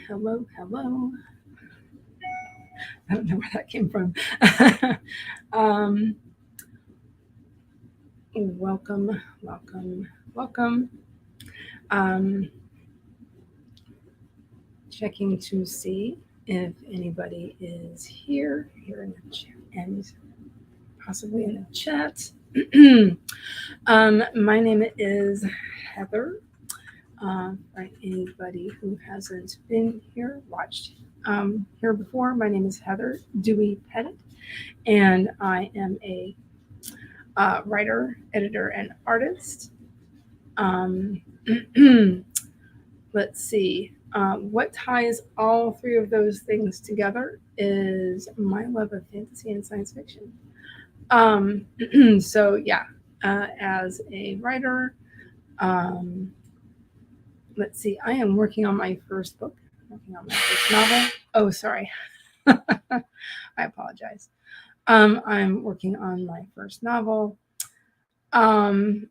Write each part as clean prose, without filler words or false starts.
hello. I don't know where that came from. um, welcome. Um, checking to see if anybody is here in the chat and possibly in the chat. My name is Heather. For anybody who hasn't been here, watched here before, my name is Heather Dewey Pettit, and I am a writer, editor, and artist. Um, let's see. What ties all three of those things together is my love of fantasy and science fiction. So, yeah, as a writer, um, let's see, I am working on my first book, working on my first novel. Oh, sorry. I apologize. I'm working on my first novel. Um,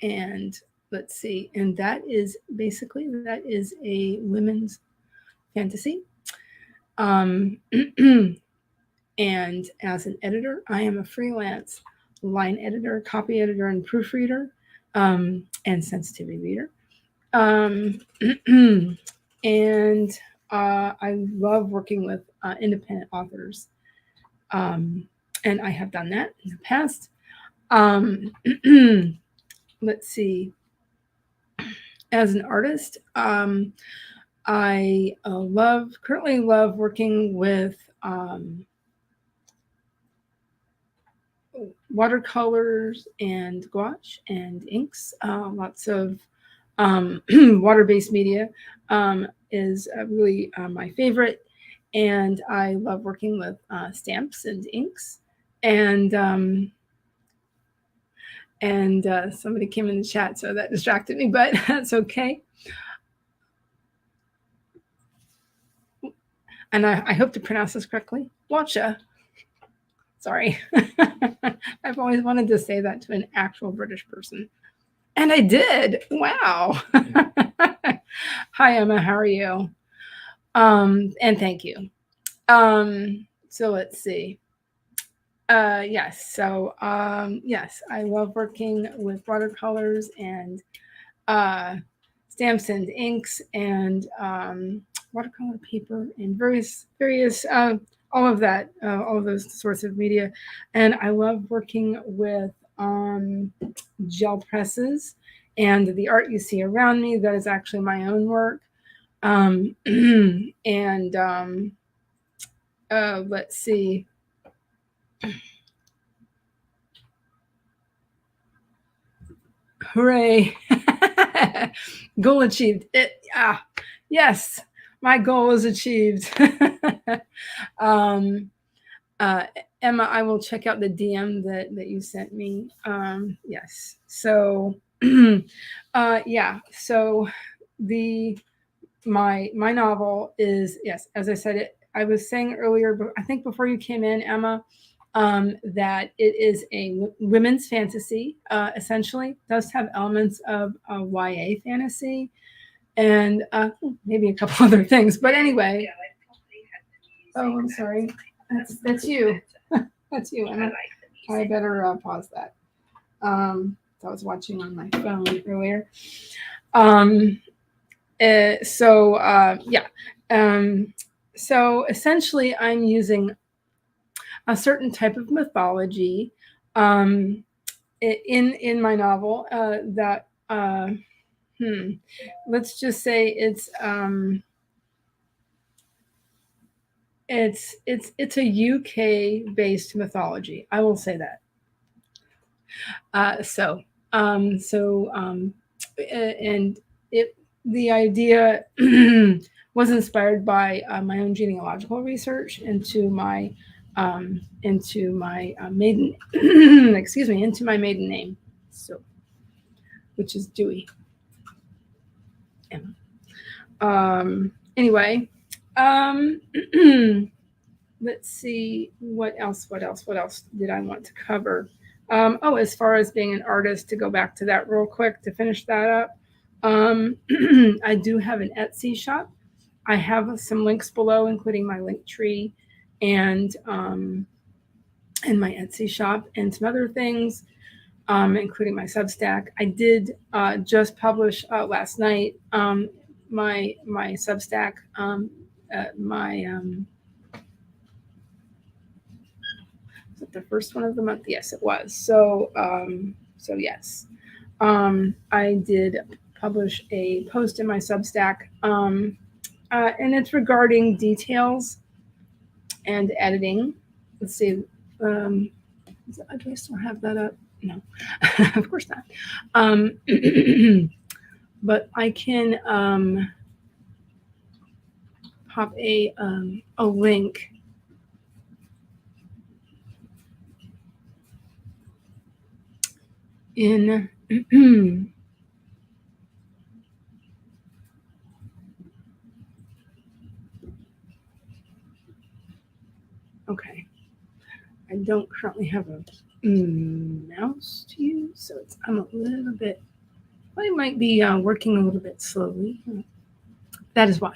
and let's see, and that is a women's fantasy. And as an editor, I am a freelance line editor, copy editor, and proofreader, and sensitivity reader. And I love working with independent authors. And I have done that in the past. Let's see. As an artist, I currently love working with watercolors and gouache and inks. Lots of water-based media is really my favorite, and I love working with stamps and inks. And somebody came in the chat, so that distracted me, but that's okay. And I hope to pronounce this correctly. Watcha. Sorry. I've always wanted to say that to an actual British person. And I did. Wow. Hi, Emma. How are you? And thank you. So let's see. Yes. So, yes, I love working with watercolors and stamps and inks and watercolor paper and various all of that, all of those sorts of media. And I love working with gel presses, and the art you see around me, that is actually my own work. And let's see. Hooray. Goal achieved. Yes, my goal was achieved. Emma, I will check out the DM that you sent me. Yes. So, yeah. So my novel is, yes, as I said, I was saying earlier, but I think before you came in, Emma, that it is a women's fantasy. Essentially, does have elements of YA fantasy, and maybe a couple other things. But anyway. Oh, I'm sorry. That's you. That's you, Emma. I better pause that. So I was watching on my phone earlier. So essentially, I'm using a certain type of mythology in my novel that let's just say it's a UK based mythology. I will say that. And the idea was inspired by my own genealogical research into my maiden into my maiden name, so, which is Dewey. Anyway, let's see what else did I want to cover. As far as being an artist, to go back to that real quick to finish that up, I do have an Etsy shop. I have some links below, including my link tree and my Etsy shop and some other things, including my Substack. I did just publish last night my Substack, was it the first one of the month? Yes, it was. So yes, I did publish a post in my Substack, and it's regarding details and editing. Let's see. Do I still have that up? No, of course not. But I can pop a link in. Okay. I don't currently have a mouse to use, so I'm a little bit, I might be working a little bit slowly. That is why.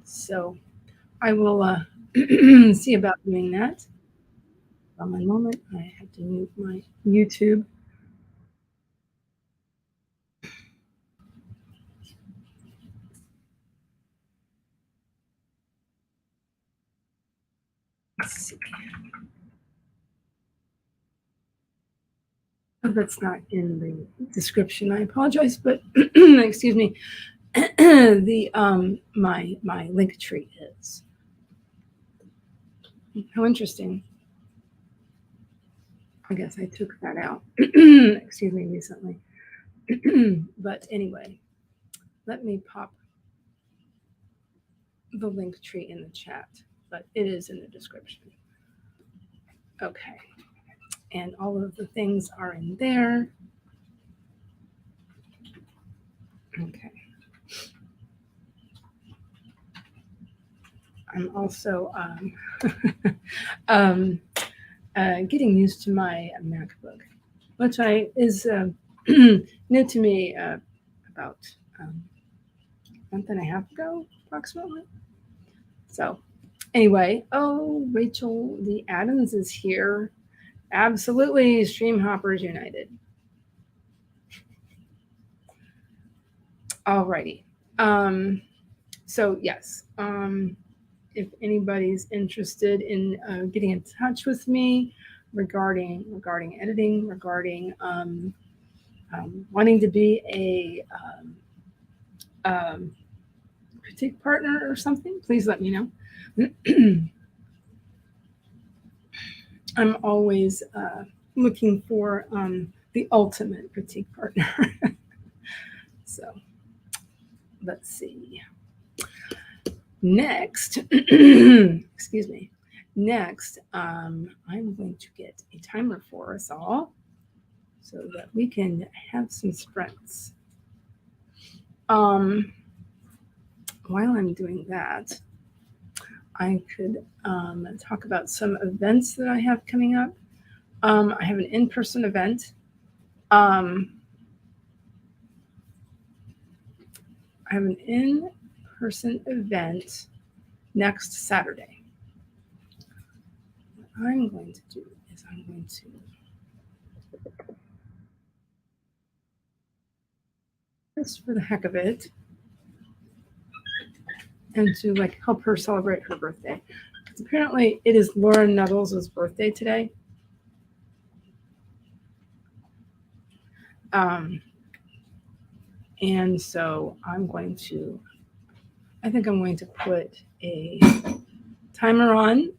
So I will see about doing that. One moment, I have to mute my YouTube. Let's see. Oh, that's not in the description. I apologize, but excuse me. The my link tree is. How interesting. I guess I took that out. Excuse me, recently. But anyway, let me pop the link tree in the chat, but it is in the description. Okay. And all of the things are in there. Okay. I'm also getting used to my MacBook, which is new to me about a month and a half ago, approximately. So anyway, Rachel the Adams is here. Absolutely, Stream Hoppers United. Alrighty. So yes, if anybody's interested in getting in touch with me regarding editing, regarding wanting to be a critique partner or something, please let me know. I'm always looking for the ultimate critique partner. So let's see. Next, excuse me. Next, I'm going to get a timer for us all so that we can have some sprints. While I'm doing that, I could talk about some events that I have coming up. I have an in-person event. I have an in-person event next Saturday. What I'm going to do is I'm going to just for the heck of it, and to like help her celebrate her birthday. Because apparently it is Lauren Nuttles' birthday today. And so I think I'm going to put a timer on.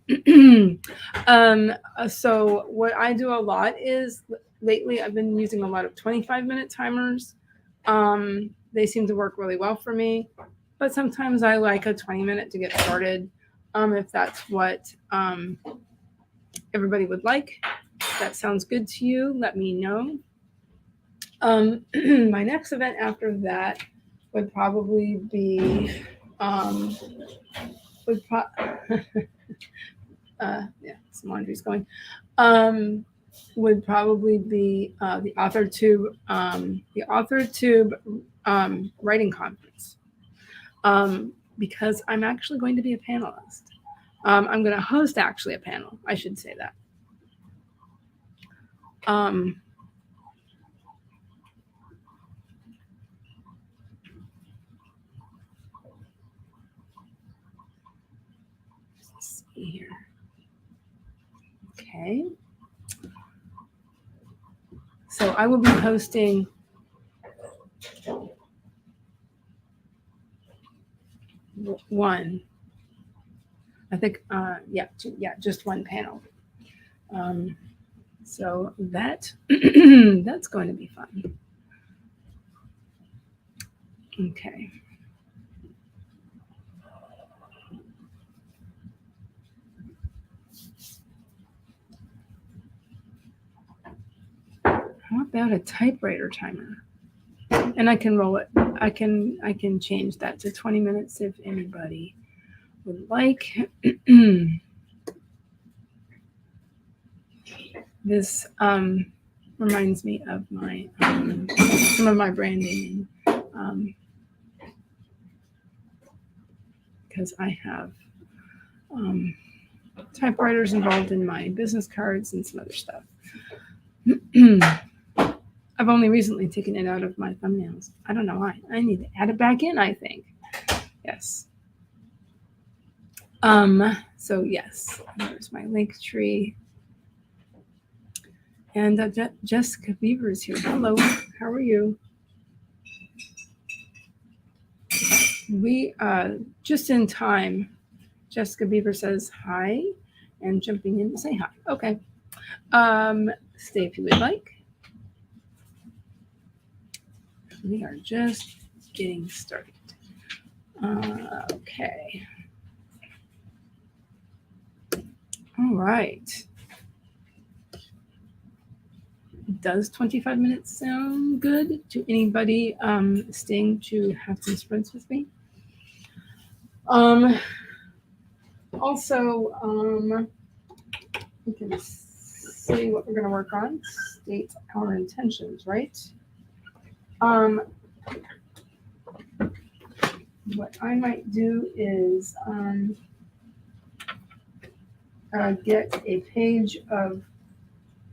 So what I do a lot is lately I've been using a lot of 25-minute timers. They seem to work really well for me, but sometimes I like a 20-minute to get started. If that's what everybody would like, if that sounds good to you, let me know. My next event after that would probably be yeah, some laundry's going. Would probably be the AuthorTube writing conference, because I'm actually going to be a panelist. I'm going to host actually a panel. I should say that. Let's see here. Okay. So I will be hosting one. I think, just one panel. So that that's going to be fun. Okay. How about a typewriter timer? And I can roll it. I can change that to 20 minutes if anybody would like. This reminds me of my some of my branding, because I have typewriters involved in my business cards and some other stuff. I've only recently taken it out of my thumbnails. I don't know why. I need to add it back in, I think. Yes. So yes, there's my link tree. And Jessica Beaver is here. Hello, how are you? We just in time. Jessica Beaver says hi, and jumping in to say hi. Okay. Stay if you would like. We are just getting started. Okay. All right. Does 25 minutes sound good to anybody staying to have some sprints with me? Also, we can see what we're going to work on. State our intentions, right? What I might do is get a page of,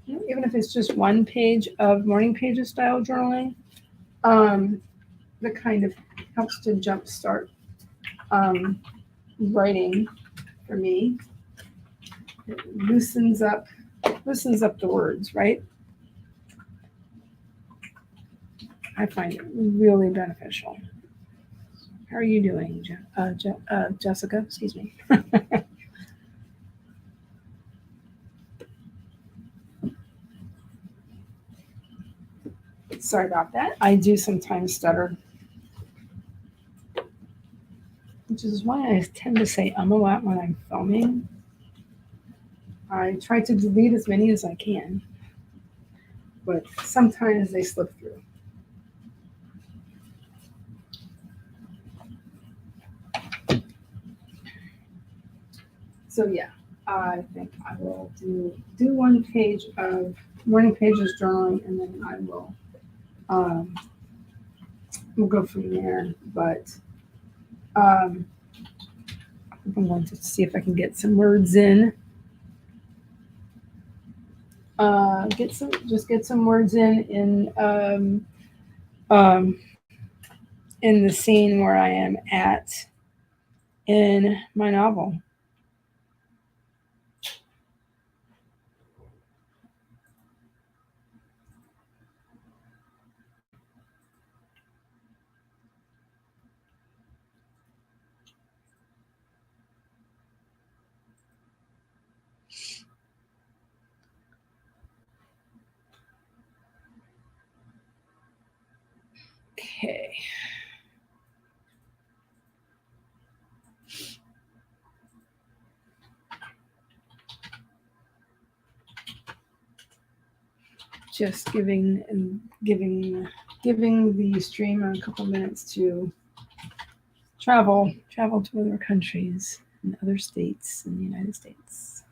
even if it's just one page of morning pages style journaling, that kind of helps to jumpstart writing for me. It loosens up the words, right? I find it really beneficial. How are you doing, Jessica? Excuse me. Sorry about that. I do sometimes stutter, which is why I tend to say a lot when I'm filming. I try to delete as many as I can, but sometimes they slip through. So yeah, I think I will do one page of morning pages journaling, and then I will we'll go from there. But I'm going to see if I can get some words in. Get some words in the scene where I am at in my novel. Okay. Just giving the stream a couple minutes to travel to other countries and other states in the United States.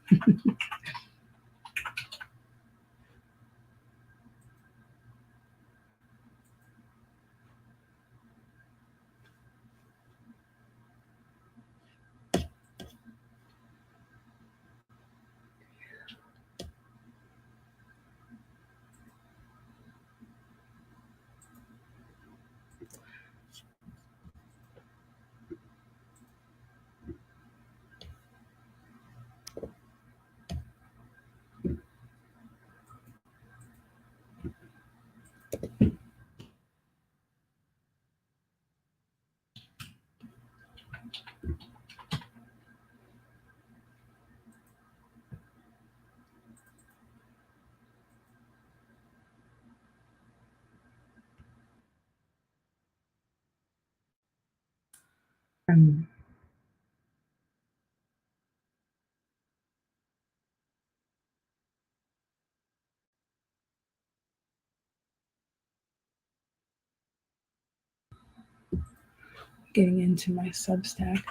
Getting into my Substack,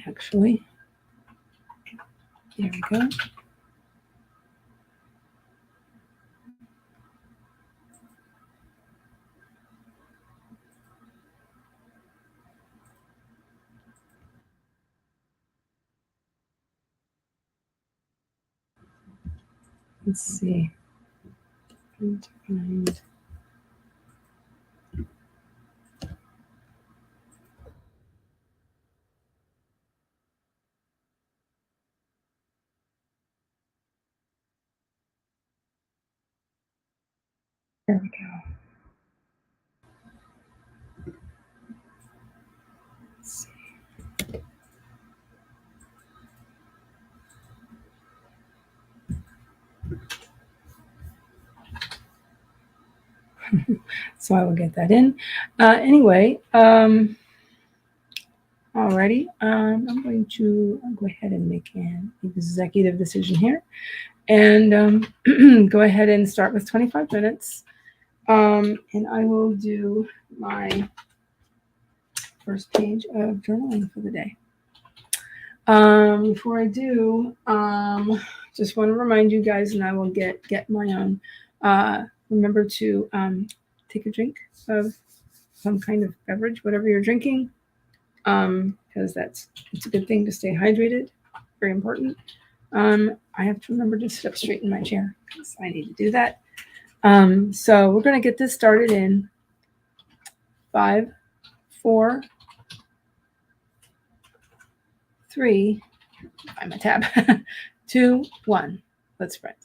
actually. There we go. Let's see. There we go. Let's see. So I will get that in. Anyway, alrighty. I'm going to go ahead and make an executive decision here, and go ahead and start with 25 minutes. And I will do my first page of journaling for the day. Before I do, just want to remind you guys, and I will get my own. Remember to take a drink of some kind of beverage, whatever you're drinking, because it's a good thing to stay hydrated. Very important. I have to remember to sit up straight in my chair because I need to do that. So we're going to get this started in 5, 4, 3, find my tab, 2, 1. Let's sprint.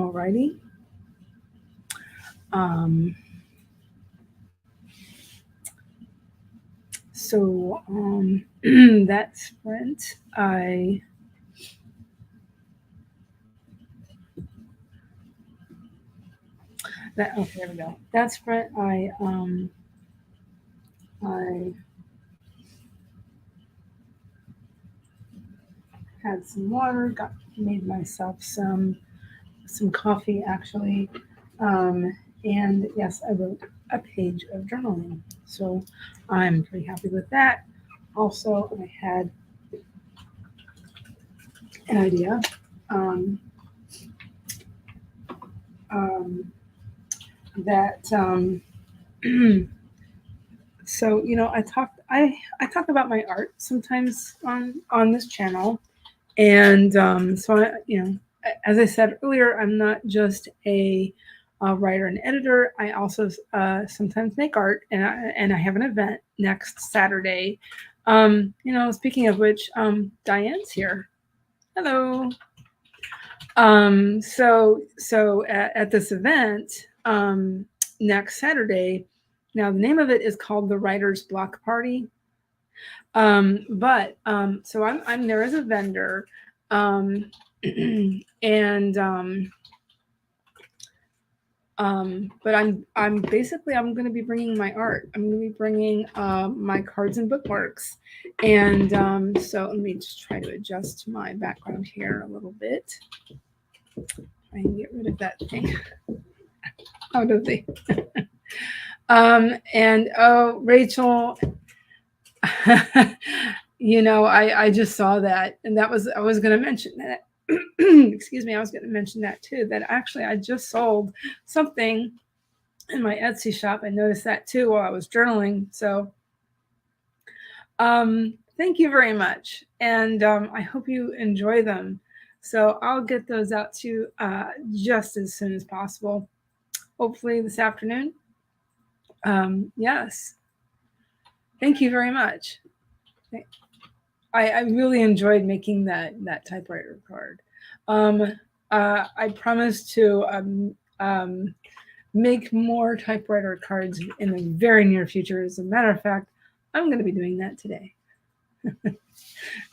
Alrighty. So that sprint, okay, there we go. That sprint, I had some water, made myself some coffee actually, and yes, I wrote a page of journaling. So I'm pretty happy with that. Also, I had an idea. That so I talk about my art sometimes on this channel, and so as I said earlier, I'm not just a writer and editor. I also sometimes make art, and I have an event next Saturday. Speaking of which, Diane's here. Hello. So at this event next Saturday, now the name of it is called the Writer's Block Party. So I'm there as a vendor, and but I'm basically I'm going to be bringing my art. I'm going to be bringing my cards and bookmarks, and so let me just try to adjust my background here a little bit. Try and get rid of that thing out of the. And oh, Rachel, I just saw that, and I was going to mention that. Excuse me, I was going to mention that too. That actually, I just sold something in my Etsy shop. I noticed that too while I was journaling. So, thank you very much, and I hope you enjoy them. So I'll get those out to you just as soon as possible. Hopefully this afternoon. Yes. Thank you very much. I really enjoyed making that typewriter card. I promise to make more typewriter cards in the very near future. As a matter of fact, I'm going to be doing that today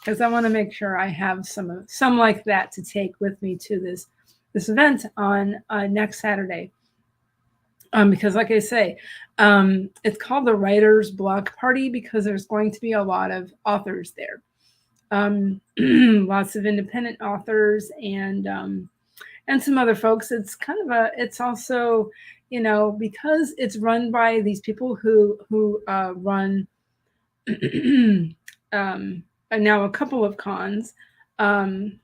because I want to make sure I have some like that to take with me to this event on next Saturday. Because like I say, it's called the Writer's Block Party because there's going to be a lot of authors there. Lots of independent authors and some other folks. It's also, because it's run by these people who run now a couple of cons. It's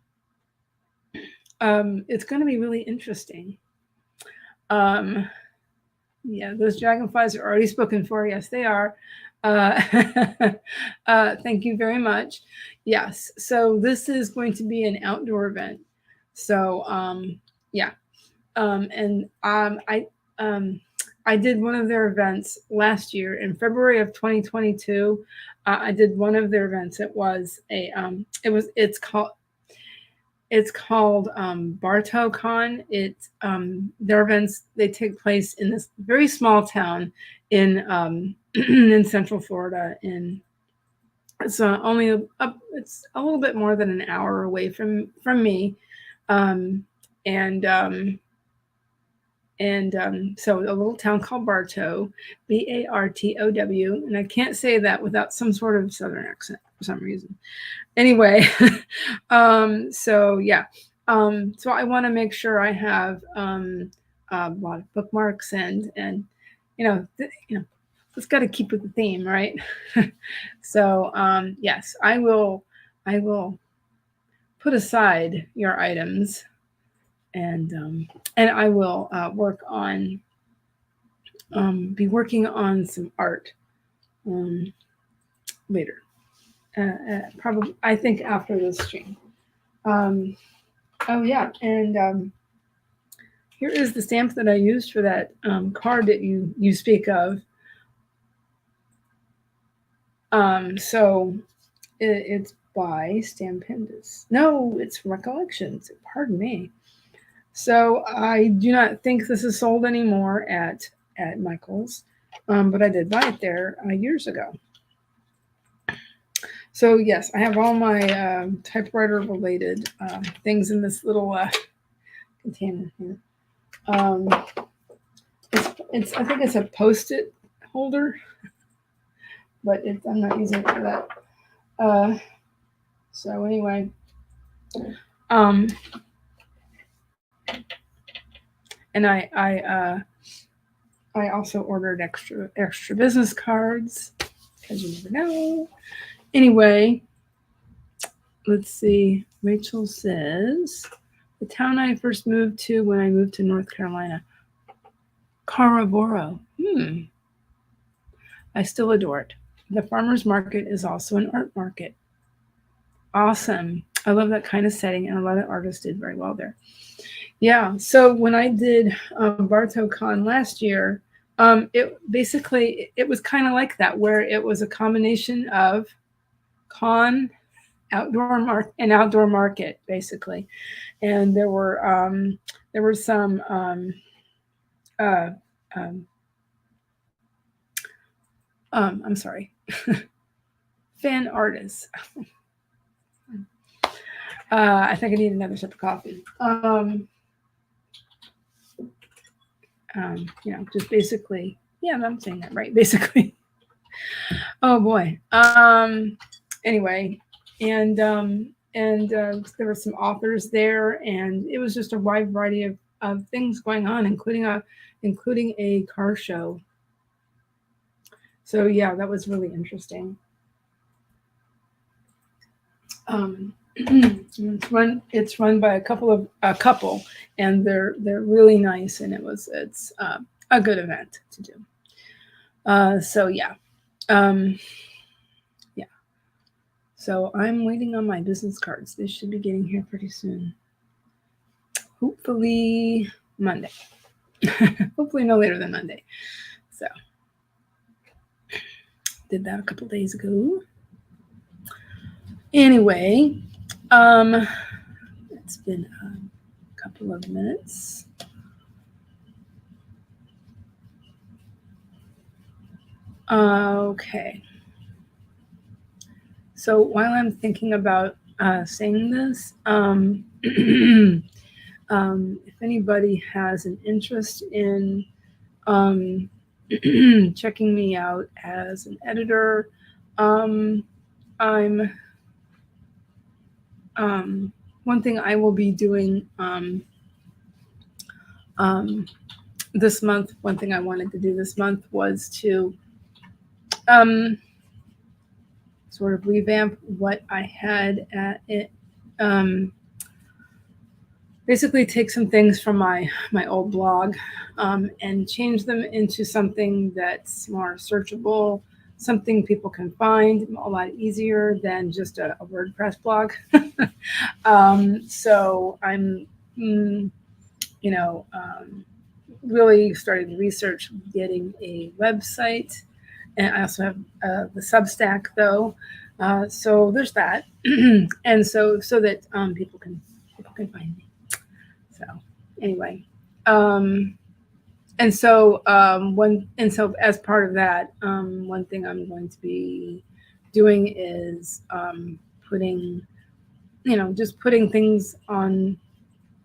going to be really interesting. Yeah, those dragonflies are already spoken for. Yes, they are. Thank you very much. Yes, so this is going to be an outdoor event. So yeah, and I did one of their events last year in February of 2022. I did one of their events. It was it's called Bartow Con. It's their events. They take place in this very small town in in Central Florida. It's only it's a little bit more than an hour away from me, so a little town called Bartow, Bartow, and I can't say that without some sort of Southern accent for some reason. Anyway, so yeah, so I want to make sure I have a lot of bookmarks and it's got to keep with the theme, right? So yes, I will put aside your items and I will be working on some art later. Probably, I think after this stream. Oh yeah, and here is the stamp that I used for that card that you speak of. So it's by Stampendous. No, it's Recollections. Pardon me. So I do not think this is sold anymore at Michael's, but I did buy it there years ago. So yes, I have all my typewriter related things in this little container here. It's I think it's a Post-it holder, but I'm not using it for that. So anyway, and I also ordered extra business cards because you never know. Anyway, let's see. Rachel says the town I first moved to when I moved to North Carolina, Caraboro. I still adore it. The farmers market is also an art market. Awesome. I love that kind of setting, and a lot of artists did very well there. Yeah. So when I did Bartow Con last year, it was kind of like that, where it was a combination of con, outdoor market, basically, and there were some I'm sorry, fan artists. I think I need another sip of coffee. Just basically, yeah, I'm saying that right, basically. Oh boy. Anyway, and there were some authors there, and it was just a wide variety of things going on, including a car show. So yeah, that was really interesting. It's run by a couple, and they're really nice, and it's a good event to do. So yeah. Yeah. So I'm waiting on my business cards. They should be getting here pretty soon. Hopefully Monday. Hopefully no later than Monday. So did that a couple days ago. Anyway, it's been a couple of minutes. Okay. So while I'm thinking about saying this, if anybody has an interest in checking me out as an editor, I'm one thing I will be doing this month. One thing I wanted to do this month was to sort of revamp what I had at it. Basically take some things from my old blog and change them into something that's more searchable, something people can find a lot easier than just a WordPress blog. So I'm, really started to research getting a website, and I also have the Substack though. So there's that, and so that people can find me. So anyway, and so as part of that, one thing I'm going to be doing is putting things on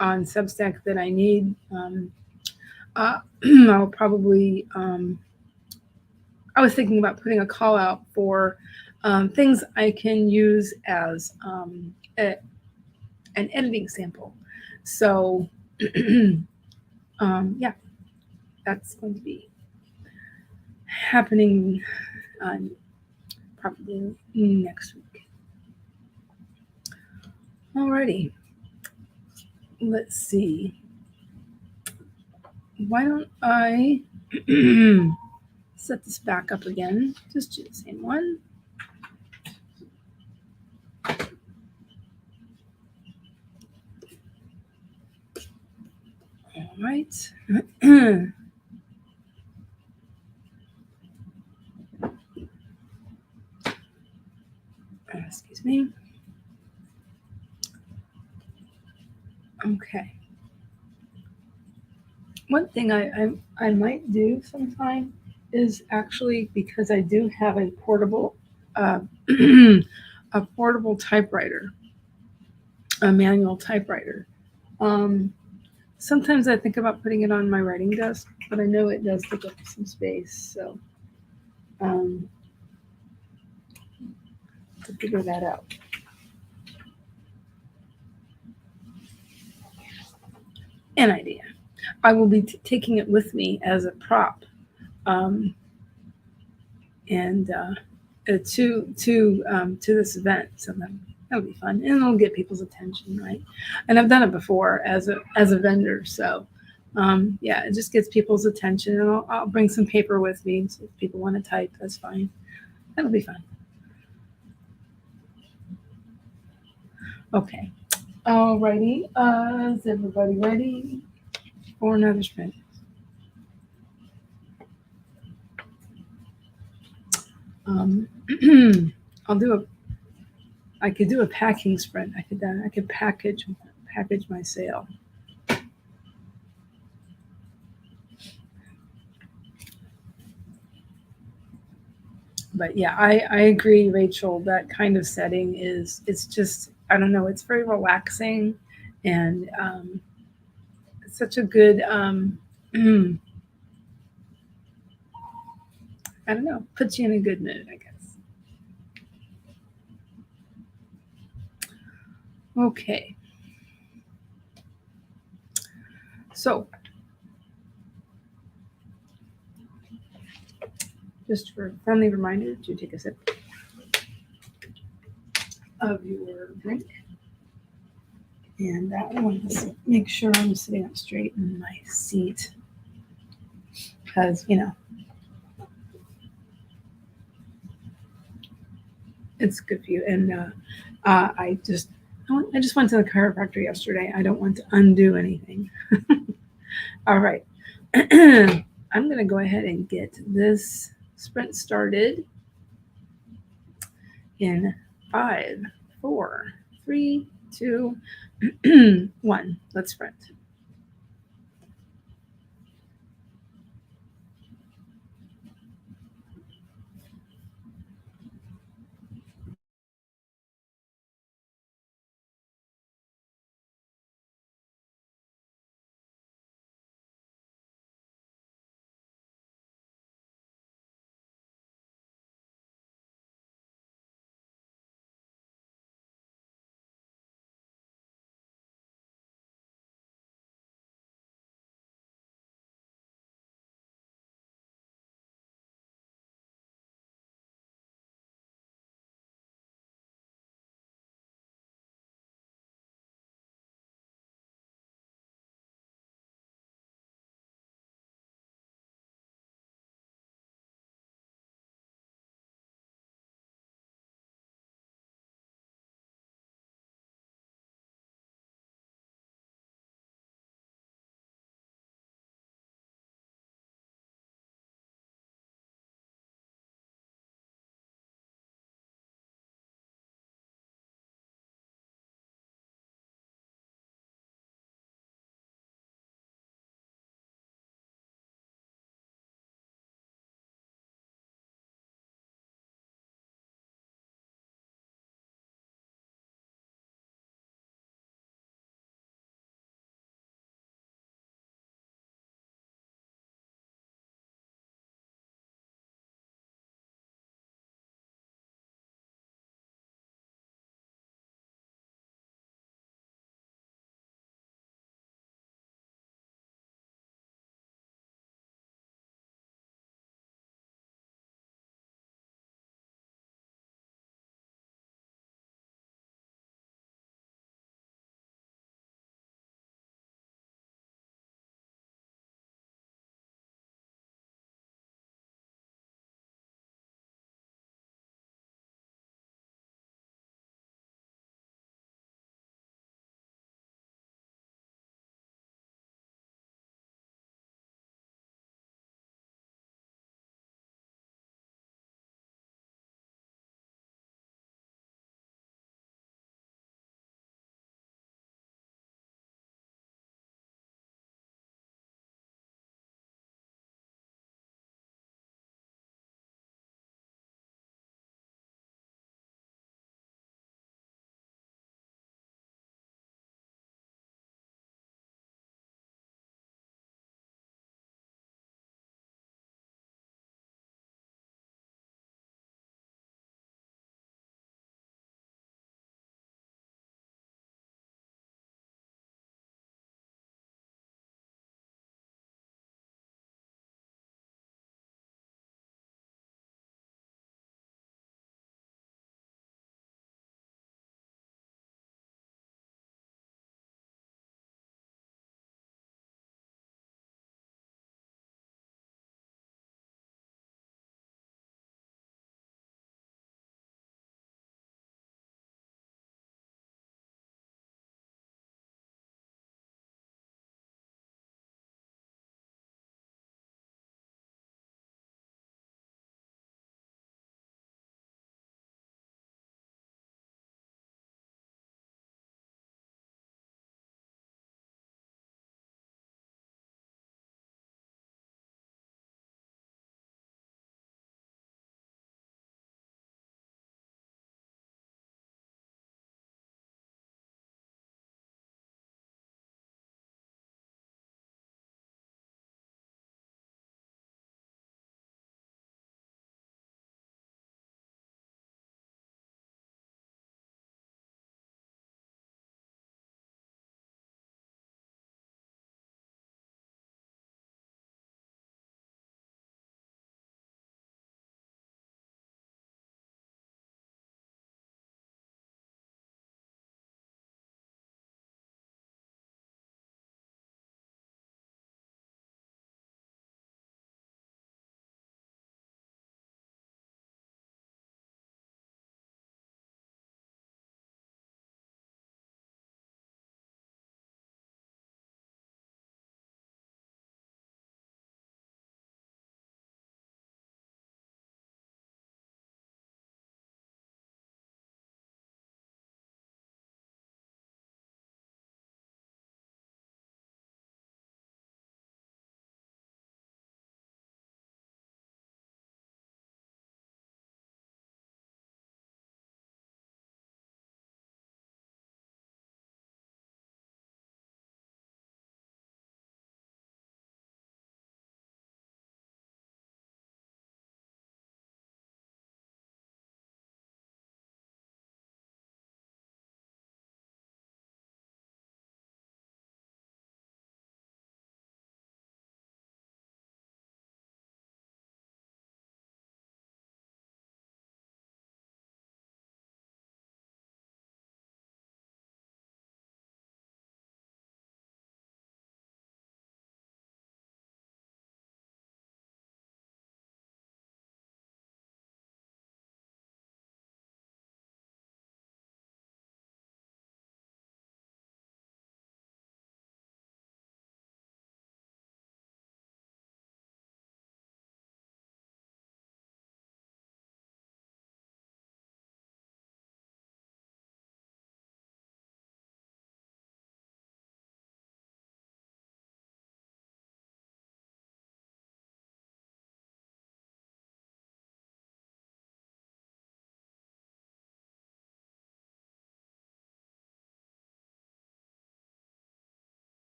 Substack that I need. I'll probably I was thinking about putting a call out for things I can use as an editing sample. So yeah, that's going to be happening probably next week. Alrighty, let's see. Why don't I set this back up again? Just do the same one. All right. Excuse me. Okay. One thing I might do sometime is actually, because I do have a portable a portable typewriter, a manual typewriter. Um, Sometimes I think about putting it on my writing desk, but I know it does take up some space. So to figure that out. An idea. I will be taking it with me as a prop, and to this event. So that'll be fun, and it'll get people's attention, right? And I've done it before as a vendor, so yeah, it just gets people's attention. And I'll bring some paper with me, so if people want to type, that's fine. That'll be fun. Okay. Alrighty. Is everybody ready for another sprint? I'll do a. I could do a packing sprint. I could package my sale. But yeah, I agree, Rachel. That kind of setting it's just, I don't know. It's very relaxing, and it's such a good. I don't know. Puts you in a good mood, I guess. Okay. So, just for a friendly reminder to take a sip of your drink. And I want to make sure I'm sitting up straight in my seat, because, it's good for you. And I just went to the chiropractor yesterday. I don't want to undo anything. All right. I'm going to go ahead and get this sprint started in 5, 4, 3, 2, 1. Let's sprint.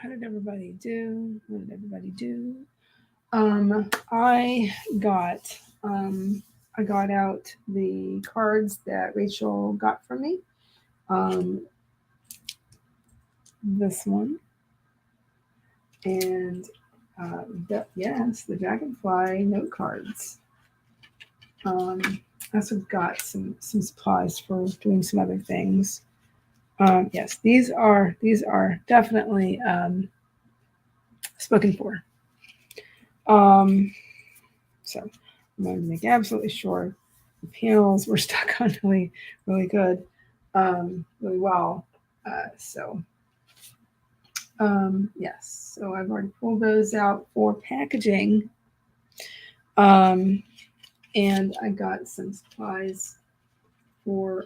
how did everybody do? What did everybody do? I got out the cards that Rachel got from me. This one, and yes, the dragonfly note cards. I also got some supplies for doing some other things. Yes, these are definitely spoken for. So I'm going to make absolutely sure the panels were stuck on really, really good, really well. Yes, so I've already pulled those out for packaging. And I got some supplies for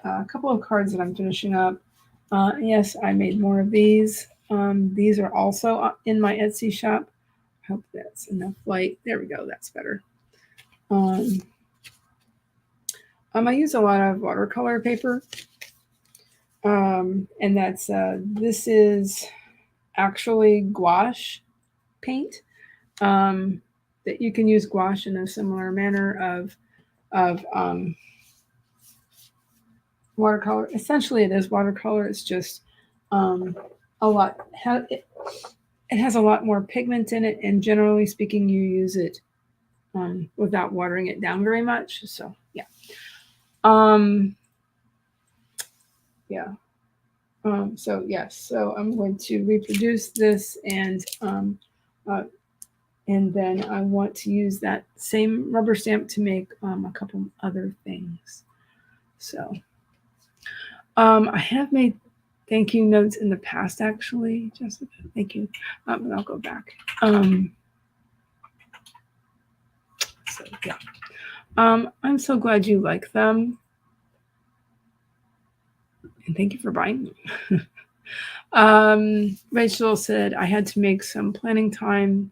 a couple of cards that I'm finishing up. Yes, I made more of these. These are also in my Etsy shop. I hope that's enough light. There we go. That's better. I use a lot of watercolor paper. And that's this is actually gouache paint. That you can use gouache in a similar manner of watercolor. Essentially, it is watercolor. It's just a lot. It has a lot more pigment in it, and generally speaking, you use it without watering it down very much. So yeah, yeah. So yes. So I'm going to reproduce this, and then I want to use that same rubber stamp to make a couple other things. So I have made thank you notes in the past, actually, Jessica. Thank you. But I'll go back. So yeah. I'm so glad you like them. And thank you for buying them. Rachel said I had to make some planning time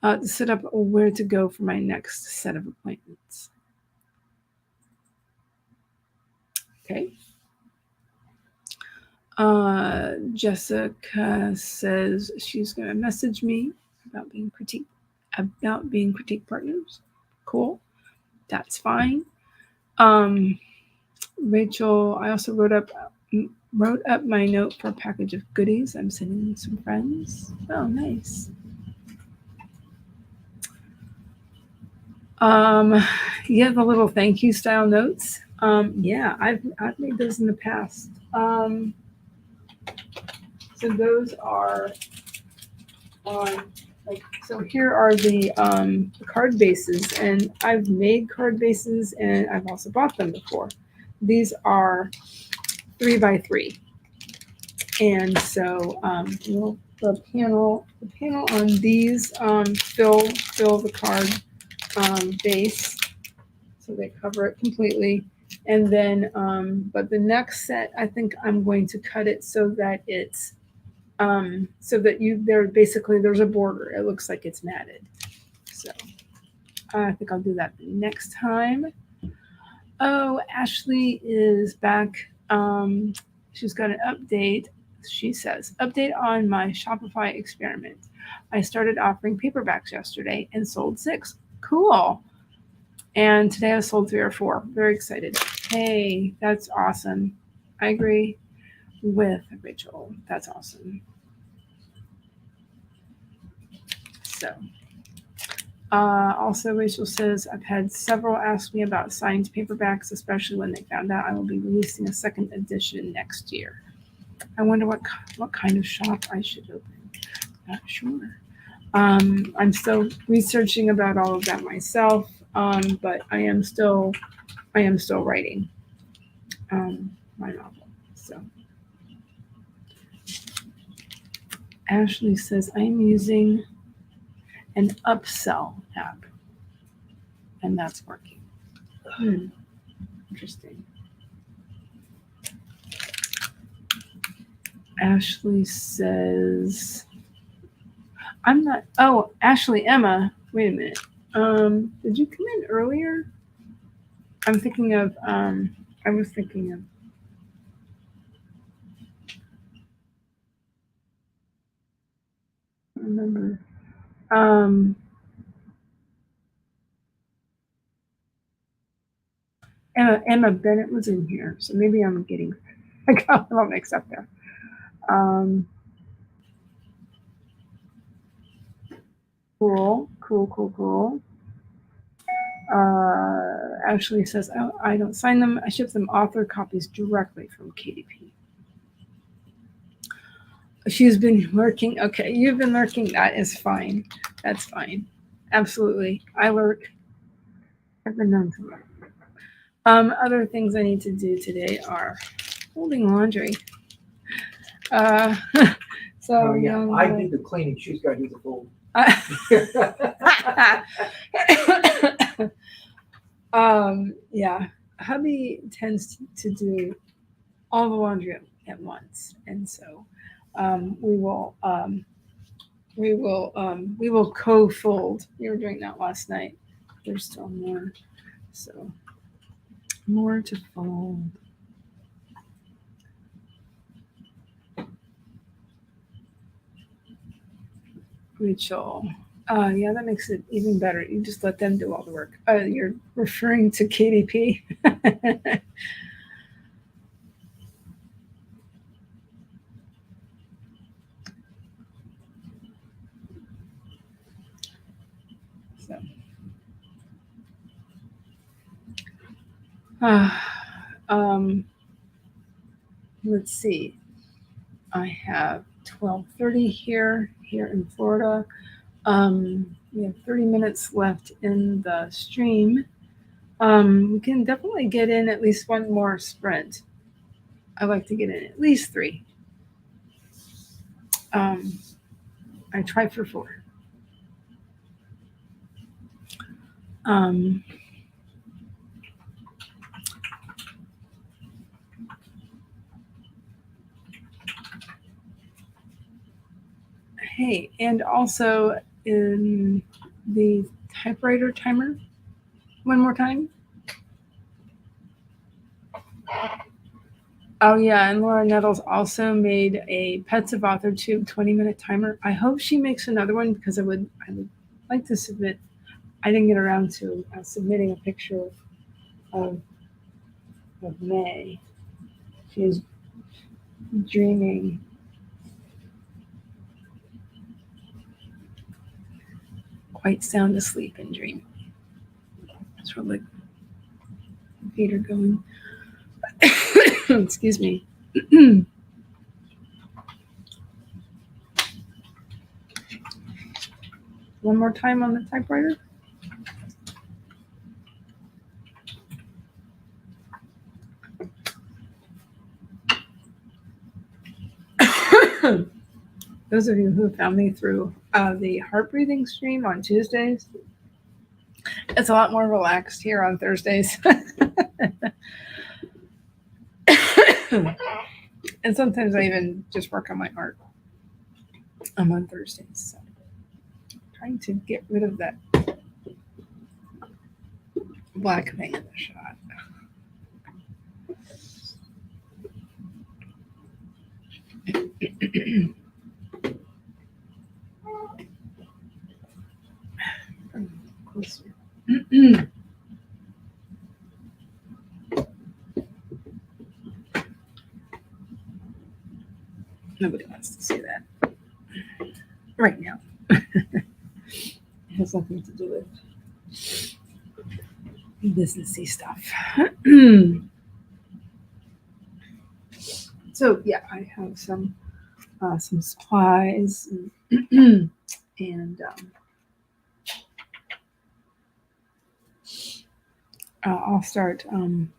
to set up where to go for my next set of appointments. Okay. Jessica says she's going to message me about being critique partners. Cool. That's fine. Rachel, I also wrote up my note for a package of goodies I'm sending some friends. Oh, nice. Yeah, the little thank you style notes. Yeah, I've made those in the past. So those are on so here are the card bases, and I've made card bases and I've also bought them before. These are 3x3, and so the panel on these fill the card base, so they cover it completely. And then but the next set, I think I'm going to cut it so that it's so that there's a border. It looks like it's matted. So I think I'll do that next time. Oh, Ashley is back. She's got an update. She says, update on my Shopify experiment. I started offering paperbacks yesterday and sold 6. Cool. And today I sold 3 or 4. Very excited. Hey, that's awesome. I agree with Rachel. That's awesome. So, also Rachel says, I've had several ask me about signed paperbacks, especially when they found out I will be releasing a 2nd edition next year. I wonder what kind of shop I should open. Not sure. I'm still researching about all of that myself, but I am still writing my novel. So Ashley says, I'm using an upsell app, and that's working. Interesting. Ashley says, I'm not, oh, Ashley, Emma, wait a minute. Did you come in earlier? I was thinking of, remember. Emma Bennett was in here, so maybe I got a little mixed up there. Cool. Ashley says, oh, I don't sign them. I ship them author copies directly from KDP. She's been lurking. Okay, you've been lurking. That is fine. That's fine. Absolutely. I lurk. I've been known to lurk. Other things I need to do today are folding laundry. So yeah, I did the cleaning. She's got to do the fold. Yeah, hubby tends to do all the laundry at once, and so we will co-fold. We were doing that last night. There's still more, so more to fold. Rachel. Yeah, that makes it even better. You just let them do all the work. You're referring to KDP. So, let's see. I have 12:30 here in Florida. We have 30 minutes left in the stream. We can definitely get in at least one more sprint. I like to get in at least 3. I try for 4. Hey, and also in the typewriter timer, one more time. Oh yeah, and Laura Nettles also made a Pets of Author Tube 20-minute timer. I hope she makes another one because I would like to submit. I didn't get around to submitting a picture of May. She is dreaming. Quite sound asleep and dreaming. That's what, like, feet are going. Excuse me. One more time on the typewriter. Those of you who found me through the heart breathing stream on Tuesdays, it's a lot more relaxed here on Thursdays. And sometimes I even just work on my heart. I'm on Thursdays, so trying to get rid of that black thing in the shot. Closer. Nobody wants to see that right now. It has nothing to do with businessy stuff. So yeah, I have some supplies and I'll start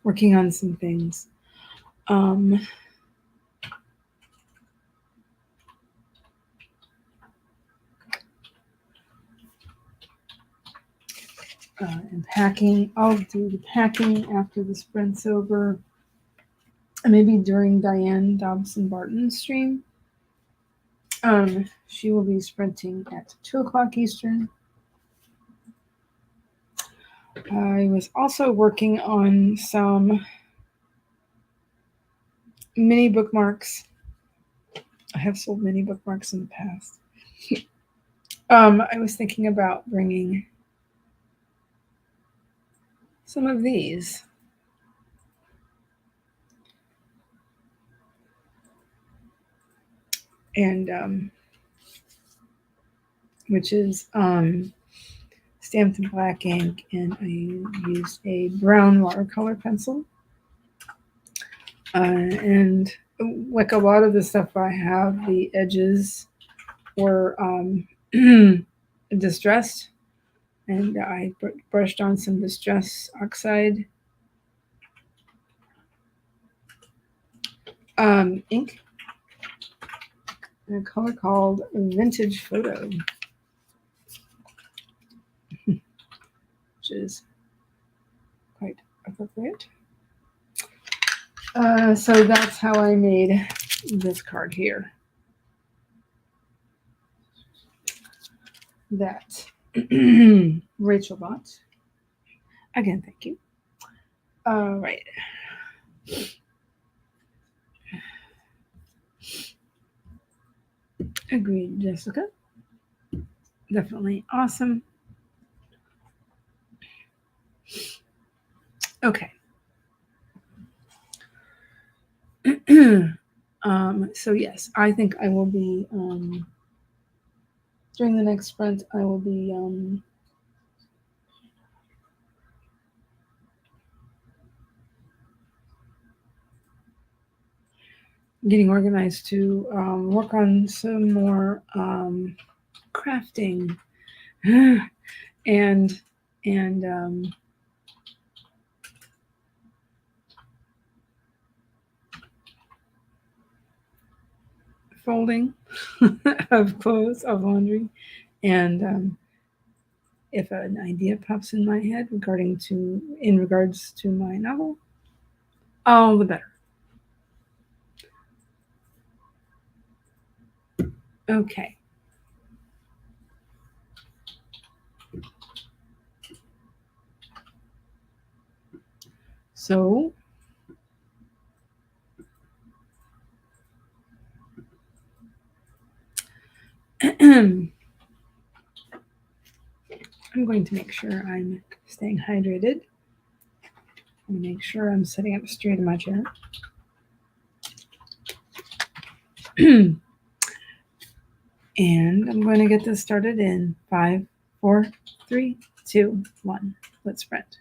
working on some things. And packing. I'll do the packing after the sprint's over. And maybe during Diane Dobson-Barton's stream. She will be sprinting at 2:00 Eastern. I was also working on some mini bookmarks. I have sold mini bookmarks in the past. I was thinking about bringing some of these. And which is stamped in black ink, and I used a brown watercolor pencil. And like a lot of the stuff I have, the edges were distressed, and I brushed on some Distress Oxide ink in a color called Vintage Photo, which is quite appropriate. So that's how I made this card here. That Rachel bought. Again, thank you. All right. Agreed, Jessica. Definitely awesome. Okay. So yes, I think I will be during the next sprint. I will be getting organized to work on some more crafting and folding of clothes, of laundry, and if an idea pops in my head in regards to my novel, all the better. Okay. So I'm going to make sure I'm staying hydrated. I'm going to make sure I'm sitting up straight in my chair. And I'm going to get this started in 5, 4, 3, 2, 1. Let's sprint.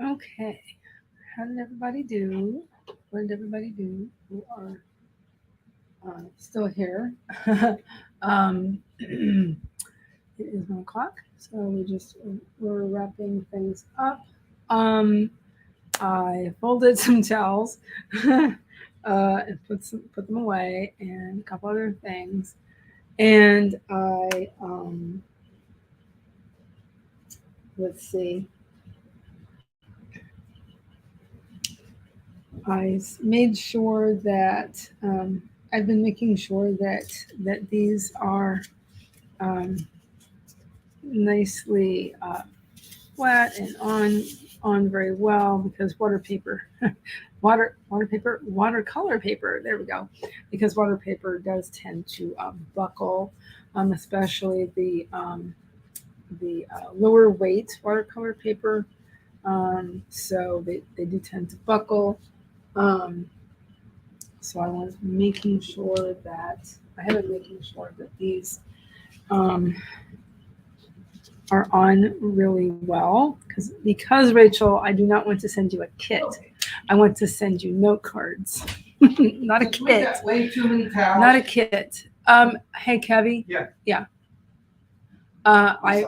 Okay. How did everybody do? What did everybody do who are still here? It is 1 o'clock, so we're wrapping things up. I folded some towels and put them away, and a couple other things, and I let's see. I made sure that I've been making sure that these are nicely flat and on very well, because watercolor paper. There we go. Because water paper does tend to buckle, especially the lower weight watercolor paper. So they do tend to buckle. So I was making sure that these are on really well, because Rachel, I do not want to send you a kit. I want to send you note cards, not a Since we kit. got way too many towels. Not a kit. Hey, Kevy. Yeah. I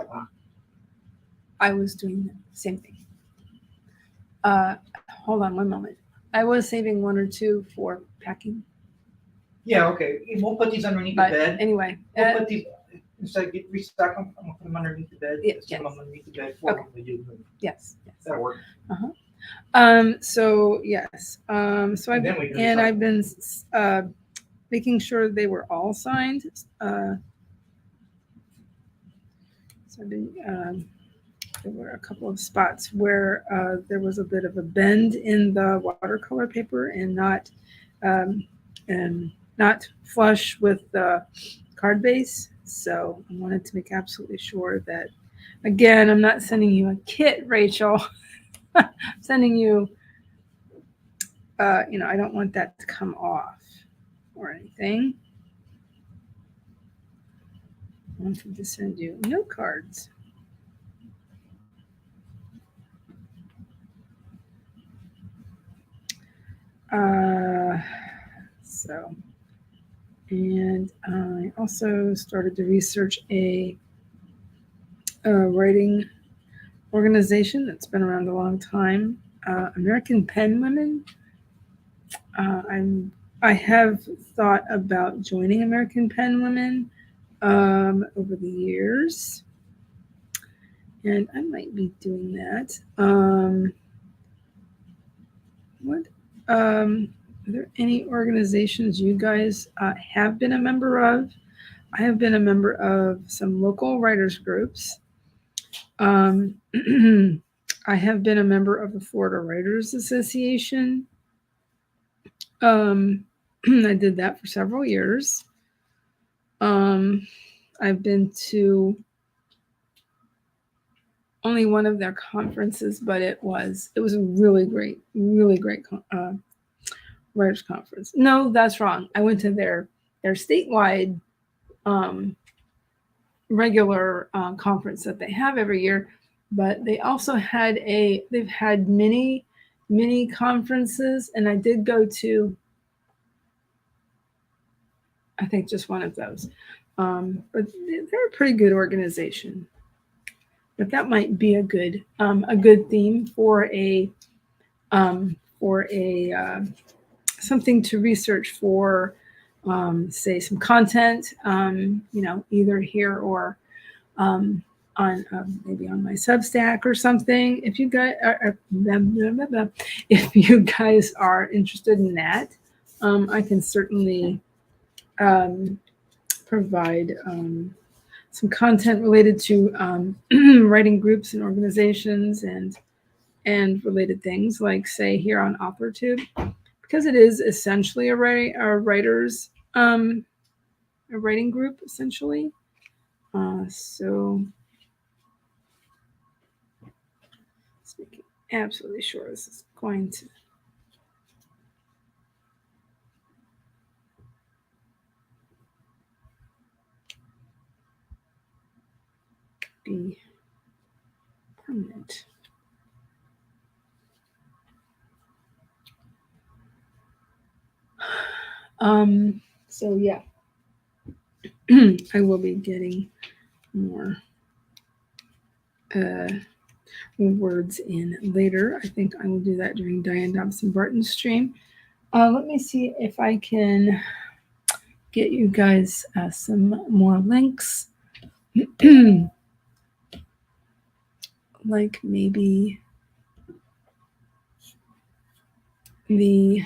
was doing the same thing. Hold on 1 moment. I was saving 1 or 2 for packing. Yeah, okay. We'll put these underneath But the bed. anyway, We'll put these, instead of restock them, I'm gonna put them underneath the bed. Yeah, Just put them yes. underneath the bed for Okay. when we do move. yes. That'll work. So yes. So And then we can I've been making sure they were all signed. So I've been. There were a couple of spots where there was a bit of a bend in the watercolor paper, and not flush with the card base. So I wanted to make absolutely sure that, again, I'm not sending you a kit, Rachel. I'm sending you, I don't want that to come off or anything. I wanted to send you note cards. So, and I also started to research a writing organization that's been around a long time, American Pen Women. I have thought about joining American Pen Women over the years, and I might be doing that. Are there any organizations you guys have been a member of? I have been a member of some local writers groups. I have been a member of the Florida Writers Association. I did that for several years. I've been to only one of their conferences, but it was a really great writers conference. No, that's wrong. I went to their statewide regular conference that they have every year, but they also they've had mini conferences, and I did go to, I think, just one of those. But they're a pretty good organization. But that might be a good theme for a something to research for, say, some content, either here or on maybe on my Substack or something. If you guys are interested in that, I can certainly provide some content related to writing groups and organizations and related things, like, say, here on AuthorTube, because it is essentially a writers a writing group, essentially. So let's make it absolutely sure this is going to be permanent. So yeah, I will be getting more words in later. I think I will do that during Diane Dobson-Barton's stream. Let me see if I can get you guys some more links. Like maybe the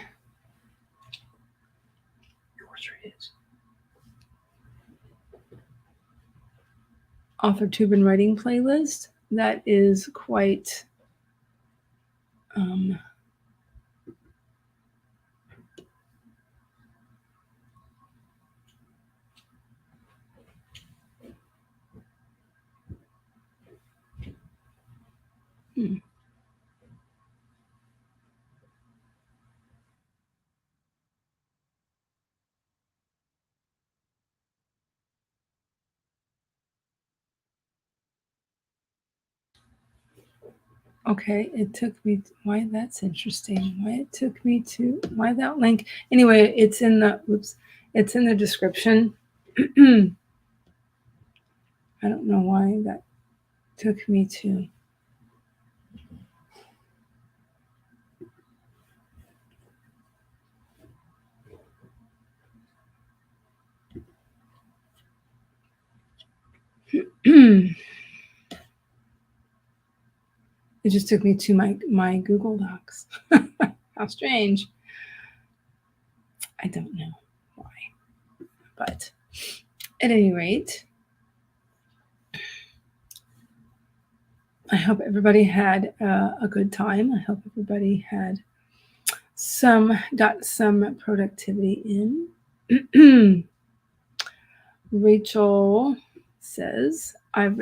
author tube and writing playlist. That is quite okay, it took me, why that's interesting. Why it took me to, why that link? Anyway, it's in the, it's in the description. I don't know why that took me to. It just took me to my Google Docs. How strange. I don't know why. But at any rate, I hope everybody had a good time. I hope everybody had got some productivity in. Rachel says, I've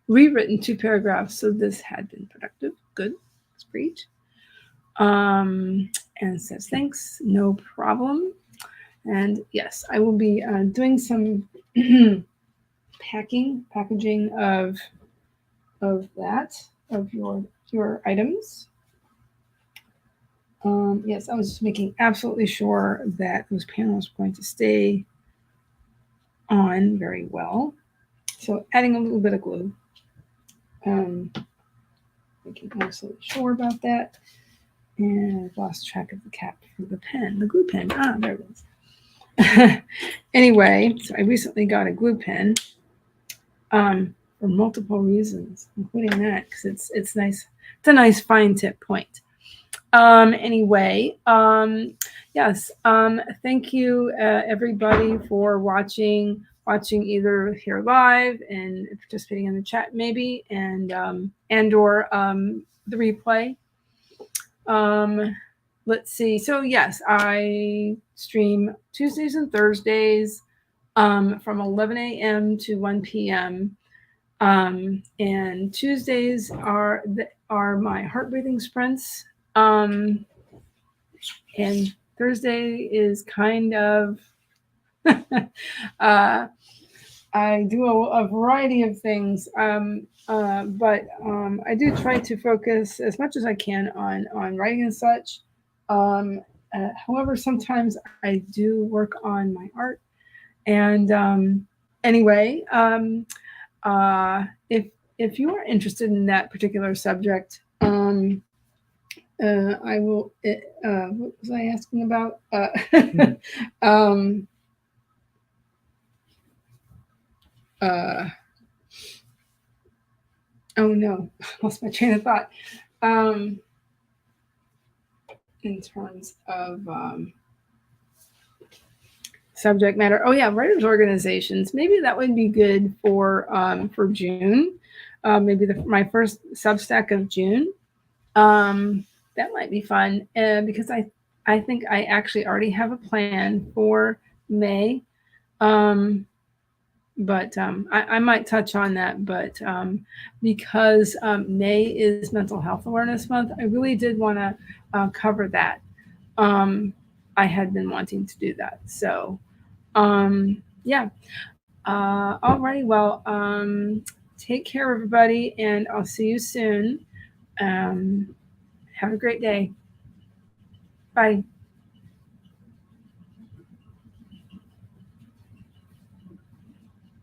rewritten 2 paragraphs, so this had been productive. Good. That's great. And says, thanks, no problem. And yes, I will be doing some packaging of that, of your items. Yes, I was just making absolutely sure that those panels were going to stay on very well. So adding a little bit of glue. Making absolutely sure about that. And I've lost track of the cap for the pen, the glue pen. Ah, there it is. Anyway, so I recently got a glue pen for multiple reasons, including that, because it's nice. It's a nice fine tip point. Anyway, yes. Thank you, everybody, for watching either here live and participating in the chat, maybe, and or the replay. Let's see. So yes, I stream Tuesdays and Thursdays from 11 a.m. to 1 p.m. And Tuesdays are my heart breathing sprints. And Thursday is kind of I do a variety of things, but I do try to focus as much as I can on writing and such. However, sometimes I do work on my art. And anyway, if you are interested in that particular subject, I will. What was I asking about? Oh no, lost my train of thought. In terms of subject matter, oh yeah, writers organizations. Maybe that would be good for June. Maybe my first Substack of June. That might be fun because I think I actually already have a plan for May. But I might touch on that. But because May is Mental Health Awareness Month, I really did want to cover that. I had been wanting to do that. So, yeah. Alrighty. Well, take care, everybody, and I'll see you soon. Have a great day. Bye.